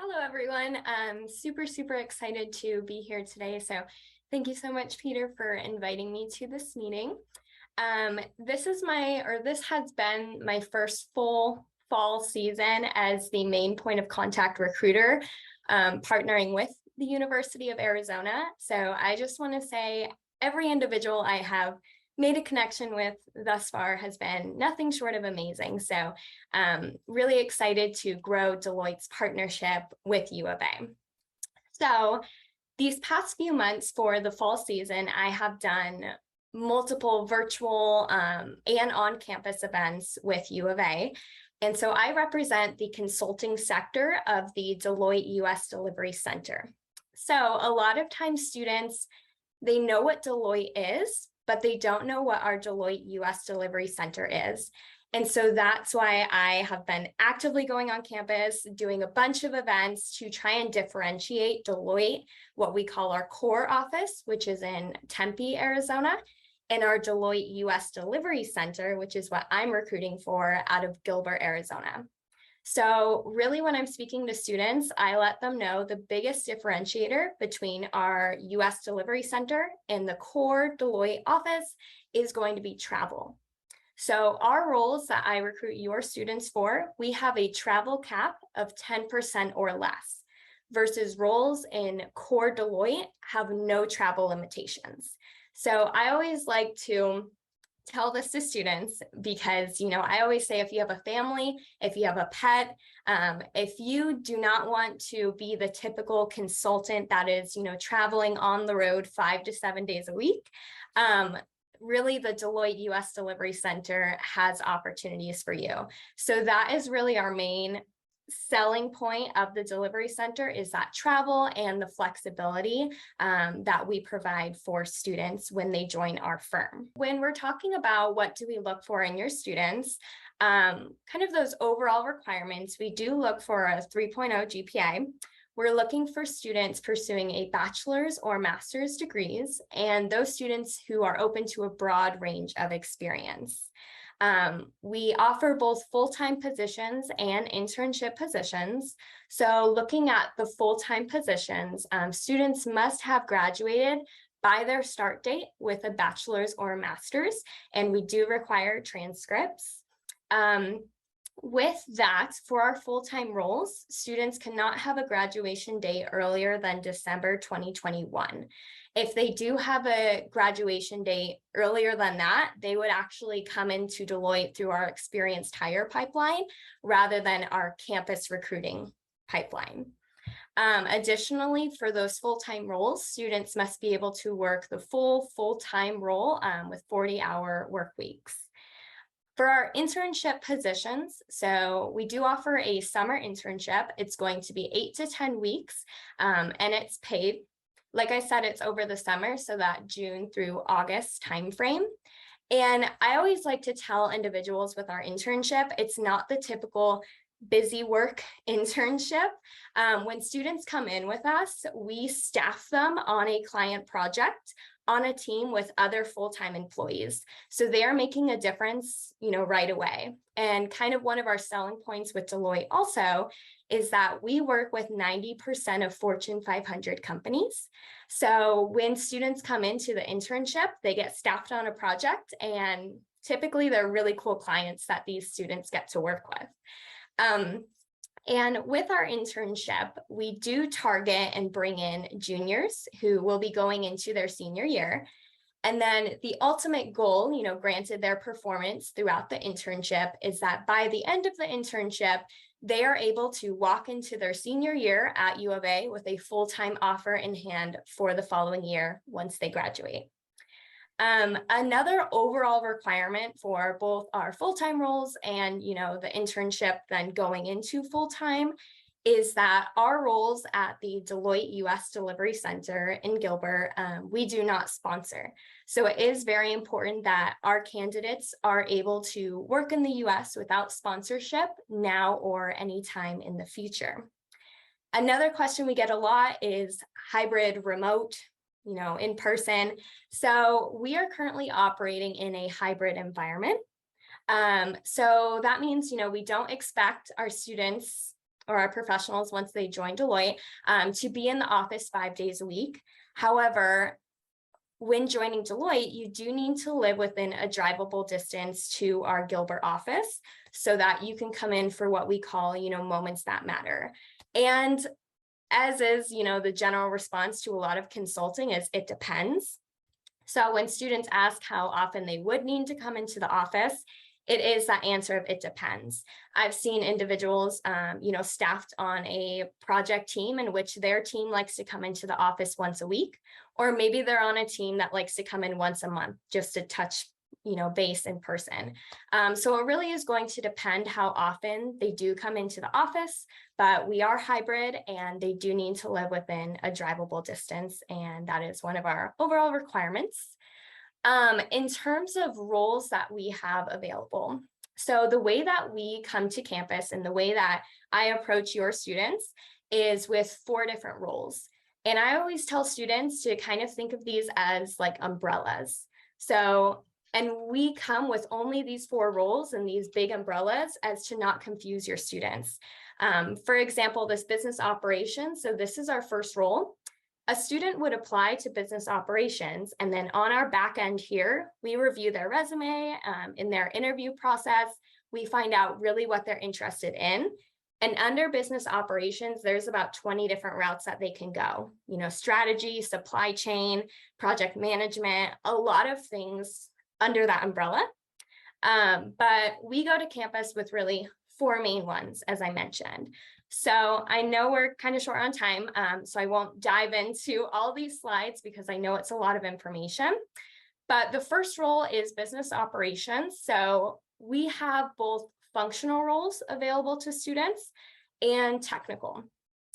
Hello, everyone. I'm super excited to be here today. So thank you so much, Peter, for inviting me to this meeting. This has been my first full fall season as the main point of contact recruiter, partnering with the University of Arizona. So I just want to say every individual I have made a connection with thus far has been nothing short of amazing. So really excited to grow Deloitte's partnership with U of A. So these past few months for the fall season, I have done multiple virtual and on-campus events with U of A. And so I represent the consulting sector of the Deloitte US Delivery Center. So a lot of times students, they know what Deloitte is, but they don't know what our Deloitte US Delivery Center is. And so that's why I have been actively going on campus, doing a bunch of events to try and differentiate Deloitte, what we call our core office, which is in Tempe, Arizona, and our Deloitte US Delivery Center, which is what I'm recruiting for out of Gilbert, Arizona. So really, when I'm speaking to students, I let them know the biggest differentiator between our US Delivery Center and the core Deloitte office is going to be travel. So our roles that I recruit your students for, we have a travel cap of 10% or less, versus roles in core Deloitte have no travel limitations. So I always like to tell this to students because, I always say if you have a family, if you have a pet, if you do not want to be the typical consultant that is, traveling on the road 5 to 7 days a week, really the Deloitte US Delivery Center has opportunities for you. So that is really our main selling point of the delivery center, is that travel and the flexibility that we provide for students when they join our firm. When we're talking about what do we look for in your students, kind of those overall requirements, we do look for a 3.0 GPA. We're looking for students pursuing a bachelor's or master's degrees, and those students who are open to a broad range of experience. We offer both full-time positions and internship positions. So looking at the full-time positions, students must have graduated by their start date with a bachelor's or a master's, and we do require transcripts. With that, for our full-time roles, students cannot have a graduation date earlier than December 2021. If they do have a graduation date earlier than that, they would actually come into Deloitte through our experienced hire pipeline rather than our campus recruiting pipeline. Additionally, for those full-time roles, students must be able to work the full-time role with 40-hour work weeks. For our internship positions, so we do offer a summer internship. It's going to be 8 to 10 weeks, and it's paid. Like I said, it's over the summer, so that June through August timeframe. And I always like to tell individuals with our internship, it's not the typical busy work internship. When students come in with us, we staff them on a client project on a team with other full-time employees. So they're making a difference, right away. And kind of one of our selling points with Deloitte also is that we work with 90% of Fortune 500 companies. So when students come into the internship, they get staffed on a project, and typically they're really cool clients that these students get to work with. And with our internship, we do target and bring in juniors who will be going into their senior year. And then the ultimate goal, granted their performance throughout the internship, is that by the end of the internship, they are able to walk into their senior year at U of A with a full-time offer in hand for the following year once they graduate. Another overall requirement for both our full-time roles and, the internship then going into full-time is that our roles at the Deloitte US Delivery Center in Gilbert, we do not sponsor. So it is very important that our candidates are able to work in the US without sponsorship now or anytime in the future. Another question we get a lot is hybrid, remote, in person. So we are currently operating in a hybrid environment. So that means, we don't expect our students or our professionals once they join Deloitte to be in the office 5 days a week. However, when joining Deloitte, you do need to live within a drivable distance to our Gilbert office so that you can come in for what we call, moments that matter. And as is, the general response to a lot of consulting is it depends. So when students ask how often they would need to come into the office, it is that answer of it depends. I've seen individuals, staffed on a project team in which their team likes to come into the office once a week, or maybe they're on a team that likes to come in once a month just to touch, base in person. So it really is going to depend how often they do come into the office, but we are hybrid and they do need to live within a drivable distance. And that is one of our overall requirements. In terms of roles that we have available, so the way that we come to campus and the way that I approach your students is with 4 different roles. And I always tell students to kind of think of these as like umbrellas. So, and we come with only these 4 roles and these big umbrellas as to not confuse your students. For example, this business operations. So this is our first role. A student would apply to business operations, and then on our back end here, we review their resume. In their interview process, we find out really what they're interested in. And under business operations, there's about 20 different routes that they can go. Strategy, supply chain, project management, a lot of things under that umbrella. But we go to campus with really 4 main ones, as I mentioned. So I know we're kind of short on time, so I won't dive into all these slides because I know it's a lot of information. But the first role is business operations. So we have both functional roles available to students and technical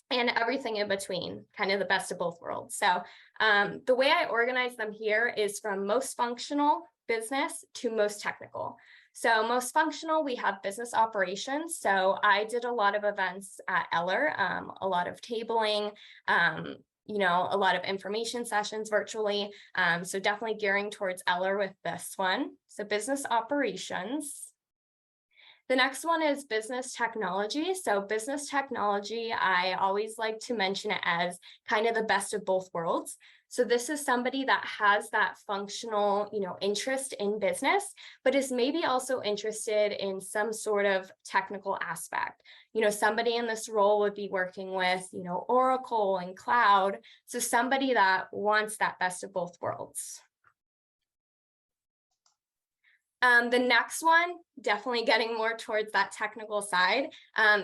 and everything in between, kind of the best of both worlds. So the way I organize them here is from most functional business to most technical. So most functional, we have business operations. So I did a lot of events at Eller, a lot of tabling, a lot of information sessions virtually. So definitely gearing towards Eller with this one. So business operations. The next one is business technology. So business technology, I always like to mention it as kind of the best of both worlds. So this is somebody that has that functional, interest in business, but is maybe also interested in some sort of technical aspect. Somebody in this role would be working with, Oracle and cloud. So somebody that wants that best of both worlds. The next one, definitely getting more towards that technical side,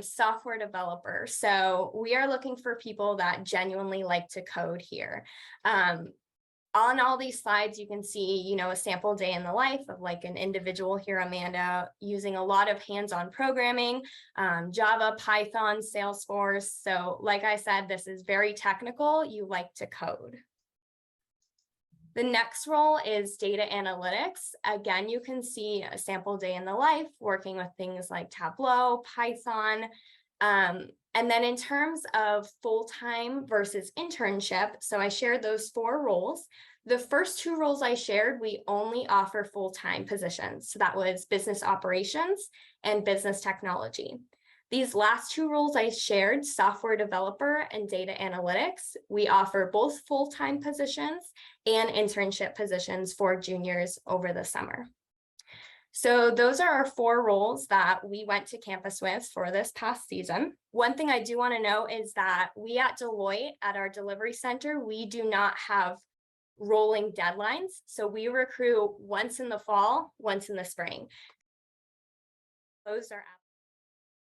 software developer. So we are looking for people that genuinely like to code here. On all these slides, you can see, a sample day in the life of like an individual here, Amanda, using a lot of hands-on programming, Java, Python, Salesforce. So like I said, this is very technical. You like to code. The next role is data analytics. Again, you can see a sample day in the life working with things like Tableau, Python. And then in terms of full-time versus internship, so I shared those 4 roles. The first 2 roles I shared, we only offer full-time positions. So that was business operations and business technology. These last 2 roles I shared, software developer and data analytics, we offer both full-time positions and internship positions for juniors over the summer. So those are our 4 roles that we went to campus with for this past season. One thing I do want to know is that we at Deloitte, at our delivery center, we do not have rolling deadlines. So we recruit once in the fall, once in the spring. Those are